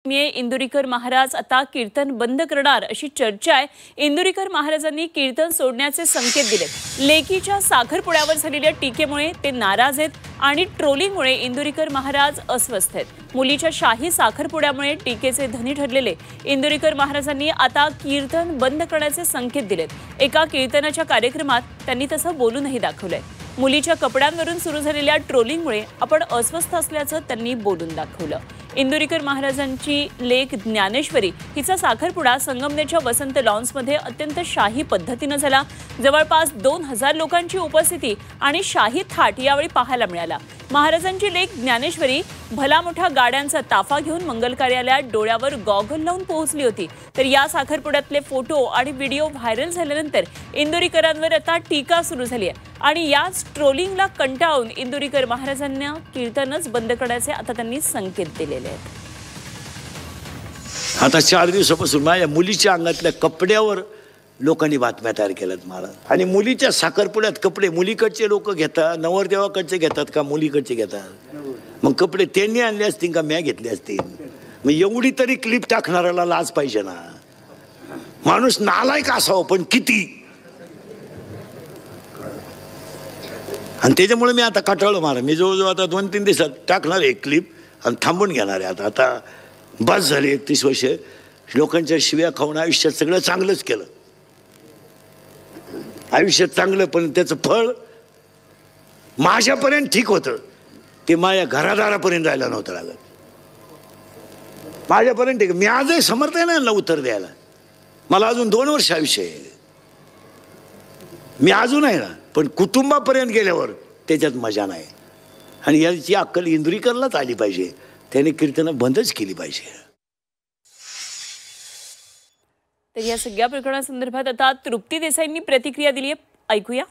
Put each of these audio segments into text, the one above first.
बातमी आहे। इंदुरीकर महाराज आता कीर्तन बंद करणार अशी चर्चा आहे। इंदुरीकर महाराजांनी कीर्तन सोडण्याचे संकेत दिले। लेकीच्या साखरपुड्यावर झालेल्या टीकेमुळे ते नाराज आहेत आणि ट्रोलिंगमुळे इंदुरीकर महाराज अस्वस्थ आहेत। मुलीच्या शाही साखरपुड्यामुळे टीकेचे धनी ठरलेले इंदुरीकर महाराजांनी आता कीर्तन बंद करण्याचे संकेत दिलेत। एका कीर्तनाच्या कार्यक्रमात त्यांनी तसं बोलूनही दाखवलंय। मुलीच्या कपड्यांवरून सुरू झालेल्या ट्रोलिंगमुळे आपण अस्वस्थ असल्याचं त्यांनी बोलून दाखवलं। इंदुरीकर महाराजांची लेक ज्ञानेश्वरी हिचा साखरपुडा संगमनेरच्या वसंत लॉन्समध्ये अत्यंत शाही पद्धतीने झाला। जवळपास 2000 लोकांची उपस्थिती आणि शाही थाट यावेळी पाहायला मिळाला। महाराजांची लेक ज्ञानेश्वरी भला मोठ्या गाड्यांचा ताफा घेऊन मंगल कार्यालयात डोळ्यावर गॉगल लावून पोहोचली होती। तर या साखरपुड्यातले फोटो आणि व्हिडिओ व्हायरल झाल्यानंतर इंदुरीकरांवर आता टीका सुरू झाली आहे आणि याच ट्रोलिंगला कंटाळून इंदुरीकर महाराजांना कीर्तनच बंद करण्याचे आता त्यांनी संकेत दिलेले आहेत। आता 4 दिवसापासून माझ्या मुलीच्या अंगातल्या कपड्यावर लोकांनी बातम्या तयार केल्यात महाराज। आणि मुलीच्या साखरपुड्यात कपडे मुलीकडचे लोक घेतात, नवरदेवाकडचे घेतात का मुलीकडचे घेतात? मग कपडे त्यांनी आणले असतील का मी घेतले असतील? मग एवढी तरी क्लिप टाकणाऱ्याला लाज पाहिजे ना। माणूस नालायक असावं पण किती। आणि त्याच्यामुळे मी आता कटाळलो महाराज। मी जवळजवळ आता 2-3 दिवसात टाकणार एक क्लिप आणि थांबून घेणार आहे। आता बस झाली 31 वर्ष लोकांच्या शिव्या खाऊन आयुष्यात सगळं चांगलंच केलं। आयुष्यात चांगलं पण त्याचं फळ माझ्यापर्यंत ठीक होतं, ते माझ्या घरादारापर्यंत जायला नव्हतं लागत। माझ्यापर्यंत ठीक, मी आजही समर्थ आहे ना उत्तर द्यायला। मला अजून 2 वर्ष आयुष्य आहे, मी अजून आहे ना। पण कुटुंबापर्यंत गेल्यावर त्याच्यात मजा नाही। आणि याची अक्कल इंदुरीकरलाच आली पाहिजे, त्याने कीर्तन बंदच केली पाहिजे। तर या सगळ्या प्रकरणासंदर्भात आता तृप्ती देसाईंनी प्रतिक्रिया दिली आहे, ऐकूया।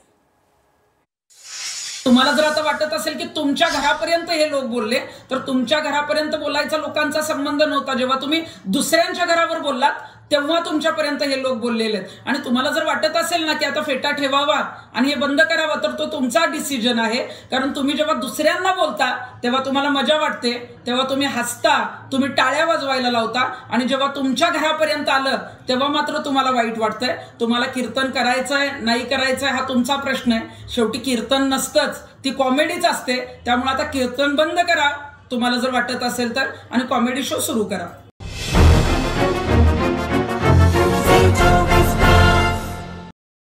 तुम्हाला जर आता वाटत असेल की तुमच्या घरापर्यंत हे लोक बोलले, तर तुमच्या घरापर्यंत बोलायचा लोकांचा संबंध नव्हता। जेव्हा तुम्ही दुसऱ्यांच्या घरावर बोललात तेव्हा तुमच्यापर्यंत हे लोक बोललेले आहेत। आणि तुम्हाला जर वाटत असेल ना की आता फेटा ठेवावा आणि हे बंद करावा, तर तो तुमचा डिसिजन आहे। कारण तुम्ही जेव्हा दुसऱ्यांना बोलता तेव्हा तुम्हाला मजा वाटते, तेव्हा तुम्ही हसता, तुम्ही टाळ्या वाजवायला लावता। आणि जेव्हा तुमच्या घरापर्यंत आलं तेव्हा मात्र तुम्हाला वाईट वाटतंय। तुम्हाला कीर्तन करायचंय नाही करायचंय हा तुमचा प्रश्न आहे। शेवटी कीर्तन नसतंच, ती कॉमेडीच असते। त्यामुळे आता कीर्तन बंद करा तुम्हाला जर वाटत असेल तर, आणि कॉमेडी शो सुरू करा।